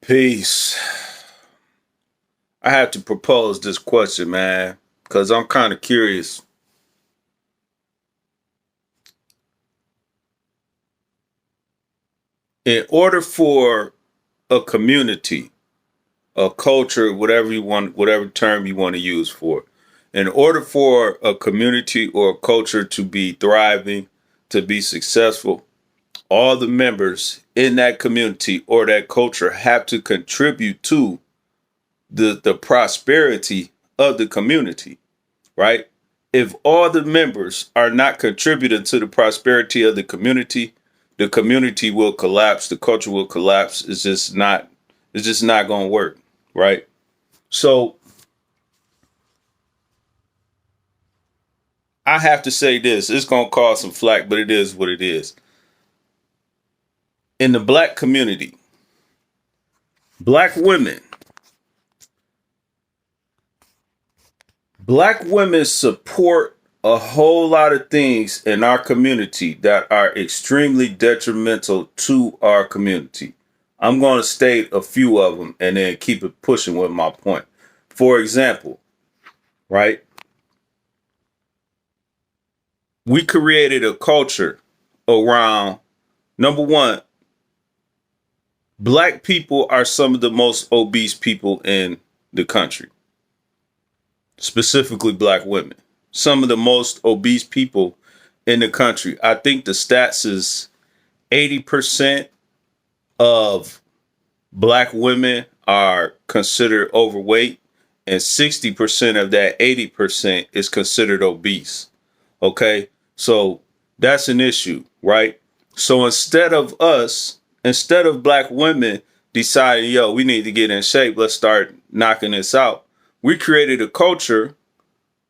Peace. I have to propose this question, man, because I'm kind of curious. In order for a community, a culture, whatever you want, whatever term you want to use for it, in order for a community or a culture to be thriving, to be successful, all the members in that community or that culture have to contribute to the prosperity of the community, right? If all the members are not contributing to the prosperity of the community will collapse, the culture will collapse. It's just not going to work, right? So I have to say this. It's going to cause some flack, but it is what it is. In the black community, black women, black women support a whole lot of things in our community that are extremely detrimental to our community. I'm going to state a few of them and then keep it pushing with my point. For example, right? We created a culture around, number one, black people are some of the most obese people in the country, specifically black women. Some of the most obese people in the country. I think the stats is 80% of black women are considered overweight, and 60% of that 80% is considered obese. Okay, so that's an issue, right? So instead of black women deciding, yo, we need to get in shape, let's start knocking this out, we created a culture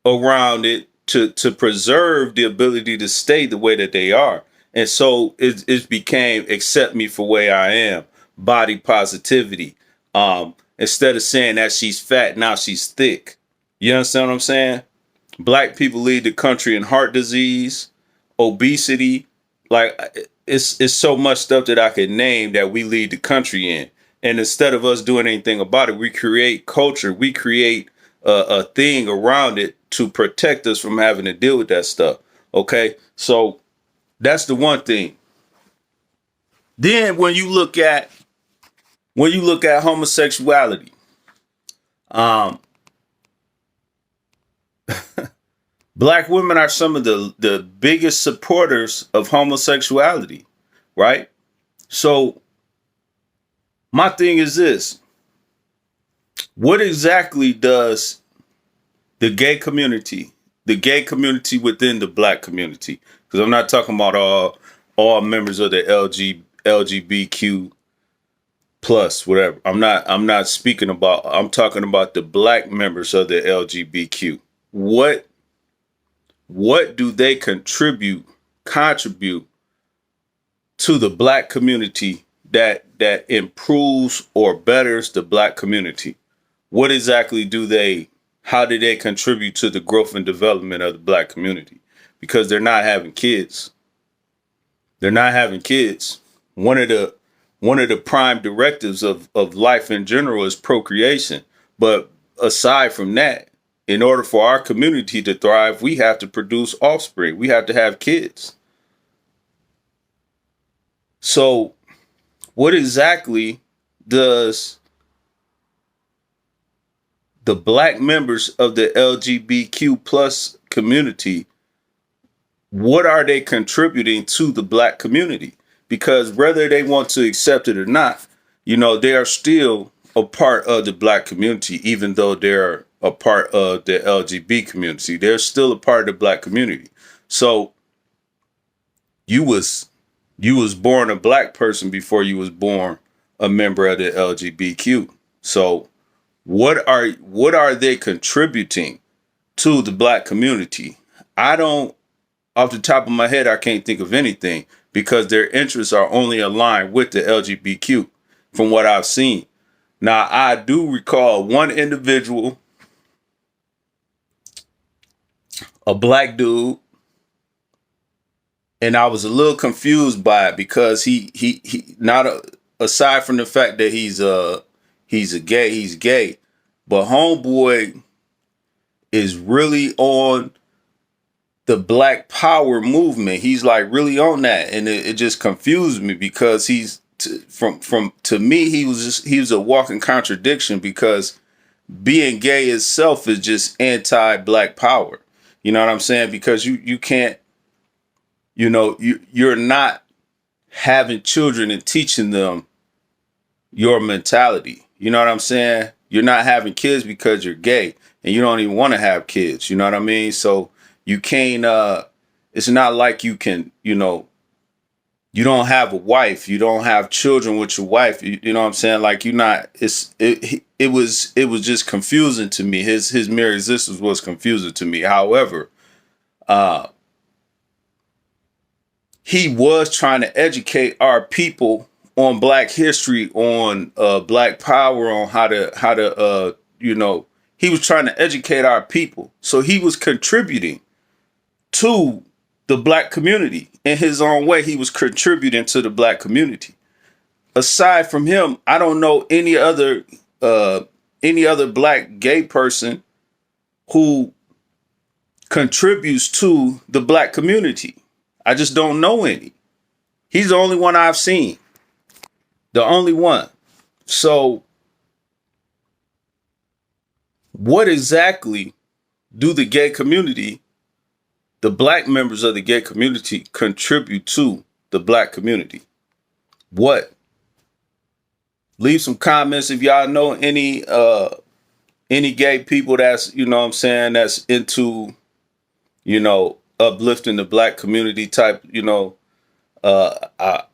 around it to preserve the ability to stay the way that they are. And so it became accept me for where I am, body positivity. Instead of saying that she's fat, now she's thick. You understand what I'm saying? Black people lead the country in heart disease, obesity. Like it's so much stuff that I could name that we lead the country in. And instead of us doing anything about it, we create culture. We create a thing around it to protect us from having to deal with that stuff. Okay, so that's the one thing. Then when you look at homosexuality, um, black women are some of the biggest supporters of homosexuality, right? So my thing is this: what exactly does the gay community within the black community, because I'm not talking about all members of the LGBTQ plus whatever. I'm not speaking about. I'm talking about the black members of the LGBTQ. What do they contribute to the black community that improves or betters the black community? What exactly how do they contribute to the growth and development of the black community? Because they're not having kids. They're not having kids. One of the prime directives of life in general is procreation. But aside from that, in order for our community to thrive, we have to produce offspring. We have to have kids. So what exactly does the black members of the LGBTQ plus community, what are they contributing to the black community? Because whether they want to accept it or not, they are still a part of the black community, even though they're a part of the LGBT community. They're still a part of the black community. So you was born a black person before you was born a member of the LGBTQ. So what are they contributing to the black community? I don't, off the top of my head, I can't think of anything because their interests are only aligned with the LGBTQ from what I've seen. Now, I do recall one individual, a black dude, and I was a little confused by it because he not aside from the fact that he's he's gay. But homeboy is really on the Black Power movement. He's like really on that, and it just confused me because to me he was a walking contradiction, because being gay itself is just anti-Black Power. You know what I'm saying? Because you can't, you're not having children and teaching them your mentality. You know what I'm saying? You're not having kids because you're gay, and you don't even want to have kids. You know what I mean? So you can't, it's not like you can, you don't have a wife, you don't have children with your wife. You know what I'm saying? Like, you're not, it was just confusing to me. His mere existence was confusing to me. However, he was trying to educate our people on Black history, on Black Power, on how to he was trying to educate our people. So he was contributing to the Black community in his own way. He was contributing to the Black community. Aside from him, I don't know any other Black gay person who contributes to the Black community. I just don't know any. He's the only one I've seen. The only one. So what exactly do the gay community, the Black members of the gay community, contribute to the Black community? What? Leave some comments if y'all know any gay people that's, that's into, uplifting the Black community type, I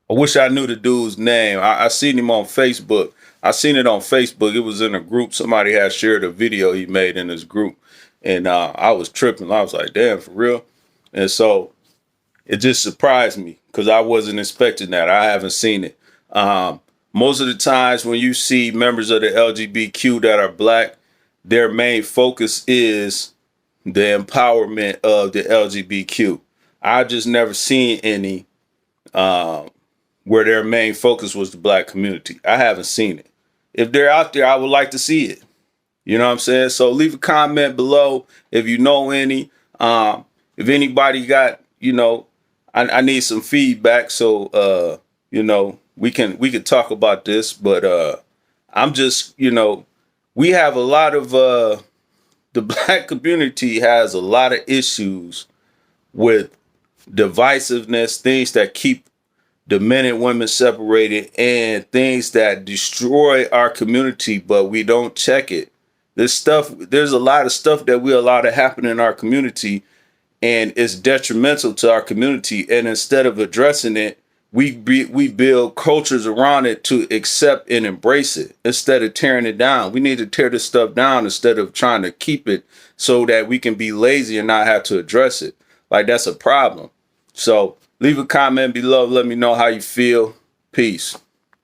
wish I knew the dude's name. I seen him on Facebook. I seen it on Facebook. It was in a group. Somebody had shared a video he made in his group. And I was tripping. I was like, damn, for real? And so it just surprised me because I wasn't expecting that. I haven't seen it. Most of the times when you see members of the LGBTQ that are Black, their main focus is the empowerment of the LGBTQ. I've just never seen any where their main focus was the Black community. I haven't seen it. If they're out there, I would like to see it. You know what I'm saying? So leave a comment below if you know any. If anybody got, I need some feedback. So, we can talk about this. But I'm just, we have a lot of, the Black community has a lot of issues with divisiveness, things that keep the men and women separated, and things that destroy our community, but we don't check it. There's a lot of stuff that we allow to happen in our community, and it's detrimental to our community. And instead of addressing it, we build cultures around it to accept and embrace it instead of tearing it down. We need to tear this stuff down instead of trying to keep it so that we can be lazy and not have to address it. Like, that's a problem. So leave a comment below. Let me know how you feel. Peace.